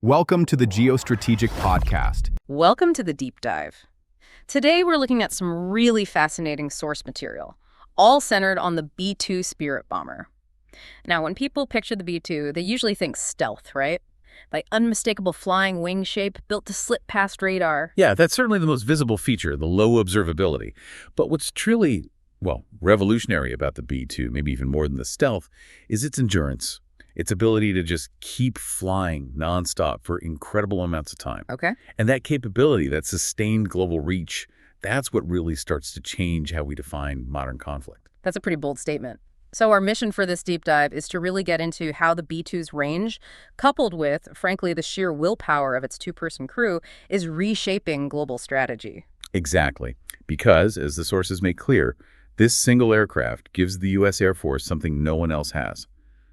Welcome to the Geostrategic Podcast. Welcome to the deep dive. Today we're looking at some really fascinating source material, all centered on the B-2 Spirit bomber. Now, when people picture the B-2, they usually think stealth, right? Like unmistakable flying wing shape built to slip past radar. Yeah, that's certainly the most visible feature, the low observability. But what's truly, revolutionary about the B-2, maybe even more than the stealth, is its endurance. Its ability to just keep flying nonstop for incredible amounts of time. Okay. And that capability, that sustained global reach, that's what really starts to change how we define modern conflict. That's a pretty bold statement. So our mission for this deep dive is to really get into how the B-2's range, coupled with, frankly, the sheer willpower of its two-person crew, is reshaping global strategy. Exactly. Because, as the sources make clear, this single aircraft gives the U.S. Air Force something no one else has: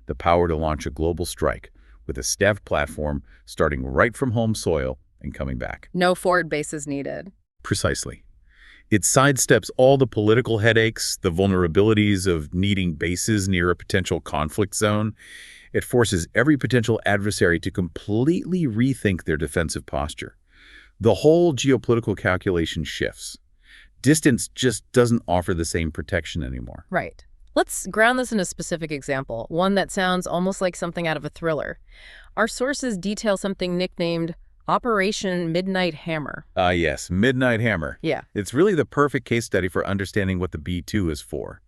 the power to launch a global strike with a staffed platform starting right from home soil and coming back. No forward bases needed. Precisely. It sidesteps all the political headaches, the vulnerabilities of needing bases near a potential conflict zone. It forces every potential adversary to completely rethink their defensive posture. The whole geopolitical calculation shifts. Distance just doesn't offer the same protection anymore. Right. Let's ground this in a specific example, one that sounds almost like something out of a thriller. Our sources detail something nicknamed Operation Midnight Hammer. Yes, Midnight Hammer. Yeah. It's really the perfect case study for understanding what the B-2 is for.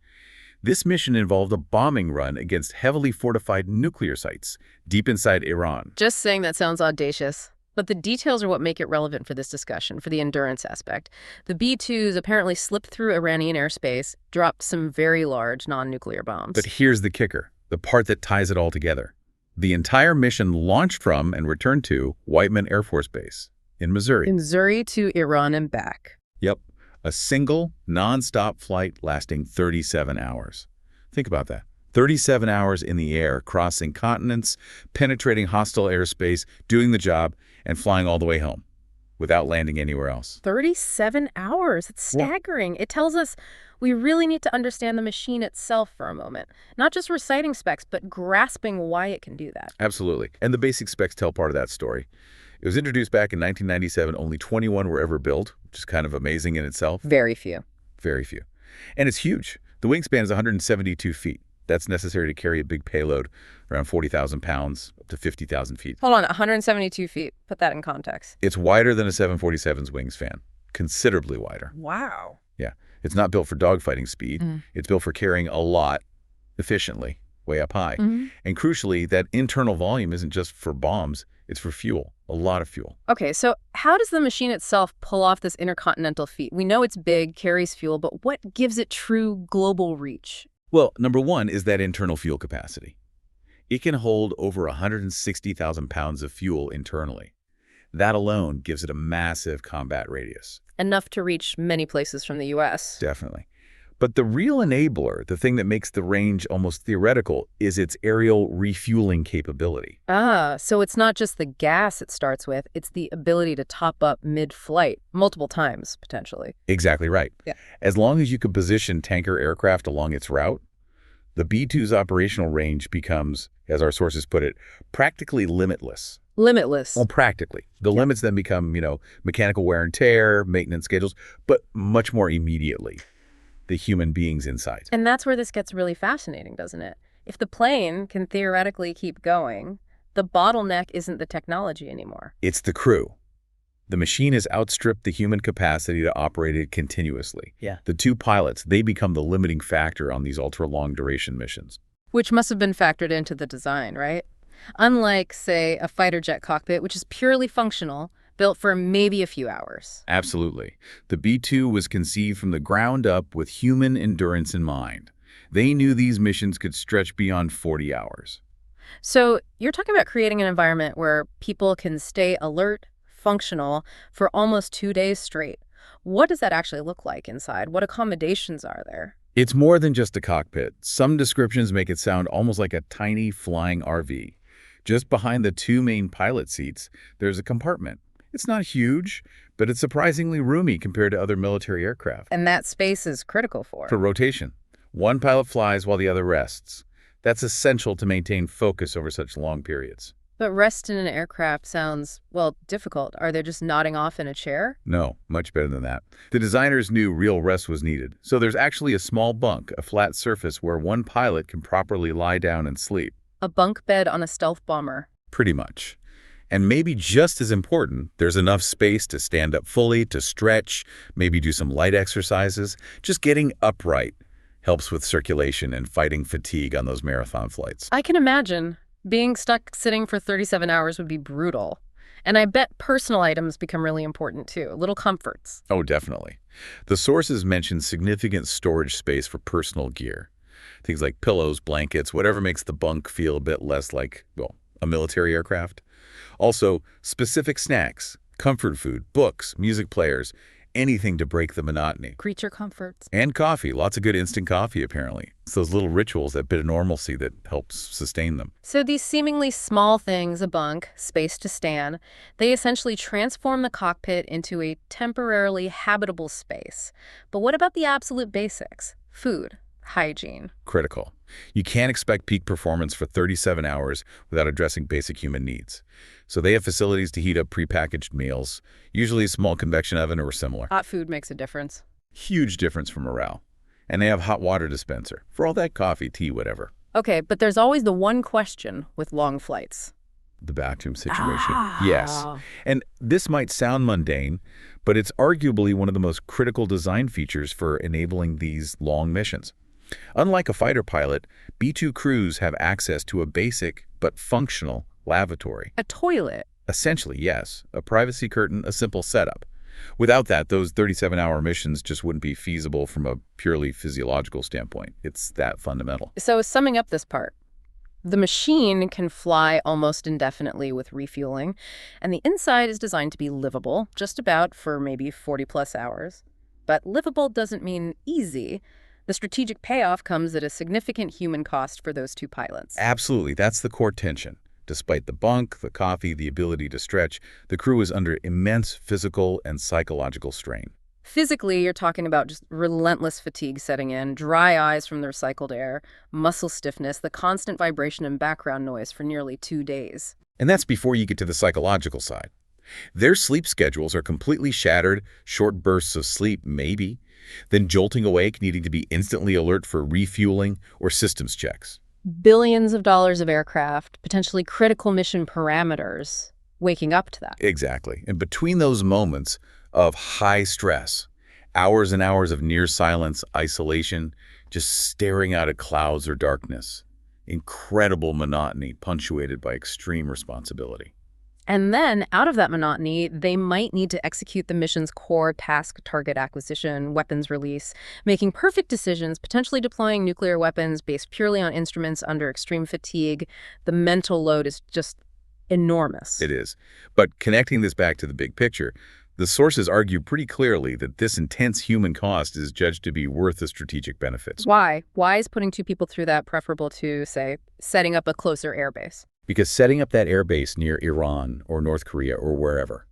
This mission involved a bombing run against heavily fortified nuclear sites deep inside Iran. Just saying that sounds audacious. But the details are what make it relevant for this discussion, for the endurance aspect. The B-2s apparently slipped through Iranian airspace, dropped some very large non-nuclear bombs. But here's the kicker, the part that ties it all together. The entire mission launched from and returned to Whiteman Air Force Base in Missouri. In Missouri to Iran and back. Yep, a single, non-stop flight lasting 37 hours. Think about that. 37 hours in the air, crossing continents, penetrating hostile airspace, doing the job, and flying all the way home without landing anywhere else. 37 hours. It's staggering. It tells us we really need to understand the machine itself for a moment. Not just reciting specs, but grasping why it can do that. Absolutely. And the basic specs tell part of that story. It was introduced back in 1997. Only 21 were ever built, which is kind of amazing in itself. Very few. Very few. And it's huge. The wingspan is 172 feet. That's necessary to carry a big payload, around 40,000 pounds, up to 50,000 feet. Hold on, 172 feet. Put that in context. It's wider than a 747's wingspan, considerably wider. Wow. Yeah. It's not built for dogfighting speed. It's built for carrying a lot efficiently, way up high. And crucially, that internal volume isn't just for bombs, it's for fuel, a lot of fuel. Okay, so how does the machine itself pull off this intercontinental feat? We know it's big, carries fuel, but what gives it true global reach? Well, number one is that internal fuel capacity. It can hold over 160,000 pounds of fuel internally. That alone gives it a massive combat radius. Enough to reach many places from the U.S. Definitely. But the real enabler, the thing that makes the range almost theoretical, is its aerial refueling capability. So it's not just the gas it starts with, it's the ability to top up mid-flight, multiple times, potentially. Exactly right. Yeah. As long as you can position tanker aircraft along its route, the B-2's operational range becomes, as our sources put it, practically limitless. Limitless. Well, practically. The limits then become, mechanical wear and tear, maintenance schedules, but much more immediately, the human beings inside. And that's where this gets really fascinating, doesn't it? If the plane can theoretically keep going, the bottleneck isn't the technology anymore. It's the crew. The machine has outstripped the human capacity to operate it continuously. Yeah. The two pilots, they become the limiting factor on these ultra-long duration missions. Which must have been factored into the design, right? Unlike, say, a fighter jet cockpit, which is purely functional, built for maybe a few hours. Absolutely. The B-2 was conceived from the ground up with human endurance in mind. They knew these missions could stretch beyond 40 hours. So you're talking about creating an environment where people can stay alert, functional, for almost 2 days straight. What does that actually look like inside? What accommodations are there? It's more than just a cockpit. Some descriptions make it sound almost like a tiny flying RV. Just behind the two main pilot seats, there's a compartment. It's not huge, but it's surprisingly roomy compared to other military aircraft. And that space is critical for rotation. One pilot flies while the other rests. That's essential to maintain focus over such long periods. But rest in an aircraft sounds, well, difficult. Are they just nodding off in a chair? No, much better than that. The designers knew real rest was needed, so there's actually a small bunk, a flat surface where one pilot can properly lie down and sleep. A bunk bed on a stealth bomber. Pretty much. And maybe just as important, there's enough space to stand up fully, to stretch, maybe do some light exercises. Just getting upright helps with circulation and fighting fatigue on those marathon flights. I can imagine. Being stuck sitting for 37 hours would be brutal. And I bet personal items become really important too, little comforts. Oh, definitely. The sources mention significant storage space for personal gear. Things like pillows, blankets, whatever makes the bunk feel a bit less like, well, a military aircraft. Also, specific snacks, comfort food, books, music players, anything to break the monotony. Creature comforts. And coffee, lots of good instant coffee apparently. It's those little rituals, that bit of normalcy that helps sustain them. So these seemingly small things, a bunk, space to stand, they essentially transform the cockpit into a temporarily habitable space. But what about the absolute basics? Food, hygiene. Critical. You can't expect peak performance for 37 hours without addressing basic human needs. So they have facilities to heat up prepackaged meals, usually a small convection oven or similar. Hot food makes a difference. Huge difference for morale. And they have hot water dispenser for all that coffee, tea, whatever. Okay, but there's always the one question with long flights. The bathroom situation. Yes. And this might sound mundane, but it's arguably one of the most critical design features for enabling these long missions. Unlike a fighter pilot, B-2 crews have access to a basic but functional lavatory. A toilet. Essentially, yes. A privacy curtain, a simple setup. Without that, those 37-hour missions just wouldn't be feasible from a purely physiological standpoint. It's that fundamental. So summing up this part, the machine can fly almost indefinitely with refueling, and the inside is designed to be livable, just about for maybe 40-plus hours. But livable doesn't mean easy. The strategic payoff comes at a significant human cost for those two pilots. Absolutely. That's the core tension. Despite the bunk, the coffee, the ability to stretch, the crew is under immense physical and psychological strain. Physically, you're talking about just relentless fatigue setting in, dry eyes from the recycled air, muscle stiffness, the constant vibration and background noise for nearly 2 days. And that's before you get to the psychological side. Their sleep schedules are completely shattered, short bursts of sleep, maybe, then jolting awake, needing to be instantly alert for refueling or systems checks. Billions of dollars of aircraft, potentially critical mission parameters, waking up to that. Exactly. And between those moments of high stress, hours and hours of near silence, isolation, just staring out at clouds or darkness, incredible monotony punctuated by extreme responsibility. And then, out of that monotony, they might need to execute the mission's core task: target acquisition, weapons release, making perfect decisions, potentially deploying nuclear weapons based purely on instruments under extreme fatigue. The mental load is just enormous. It is. But connecting this back to the big picture, the sources argue pretty clearly that this intense human cost is judged to be worth the strategic benefits. Why? Why is putting two people through that preferable to, say, setting up a closer airbase? Because setting up that airbase near Iran or North Korea or wherever,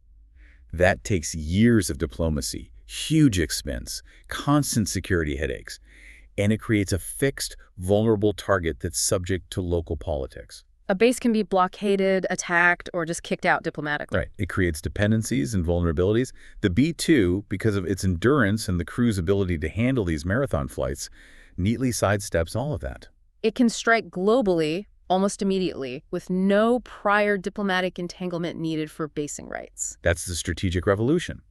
that takes years of diplomacy, huge expense, constant security headaches, and it creates a fixed, vulnerable target that's subject to local politics. A base can be blockaded, attacked, or just kicked out diplomatically. Right. It creates dependencies and vulnerabilities. The B-2, because of its endurance and the crew's ability to handle these marathon flights, neatly sidesteps all of that. It can strike globally almost immediately, with no prior diplomatic entanglement needed for basing rights. That's the strategic revolution.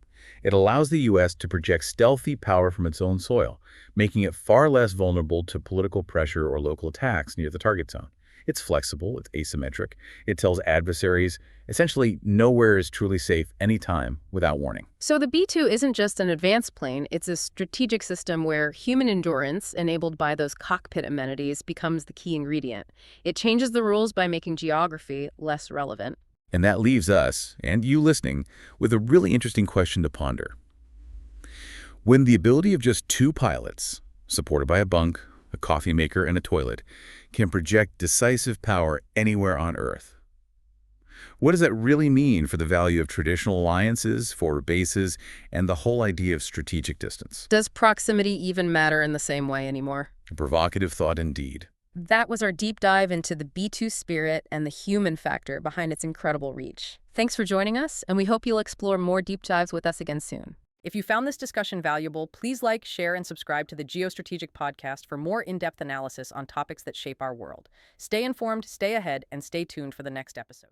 It allows the U.S. to project stealthy power from its own soil, making it far less vulnerable to political pressure or local attacks near the target zone. It's flexible, it's asymmetric. It tells adversaries, essentially, nowhere is truly safe anytime without warning. So the B-2 isn't just an advanced plane, it's a strategic system where human endurance, enabled by those cockpit amenities, becomes the key ingredient. It changes the rules by making geography less relevant. And that leaves us, and you listening, with a really interesting question to ponder. When the ability of just two pilots, supported by a bunk, a coffee maker, and a toilet, can project decisive power anywhere on Earth, what does that really mean for the value of traditional alliances, forward bases, and the whole idea of strategic distance? Does proximity even matter in the same way anymore? A provocative thought indeed. That was our deep dive into the B-2 Spirit and the human factor behind its incredible reach. Thanks for joining us, and we hope you'll explore more deep dives with us again soon. If you found this discussion valuable, please like, share, and subscribe to the Geostrategic Podcast for more in-depth analysis on topics that shape our world. Stay informed, stay ahead, and stay tuned for the next episode.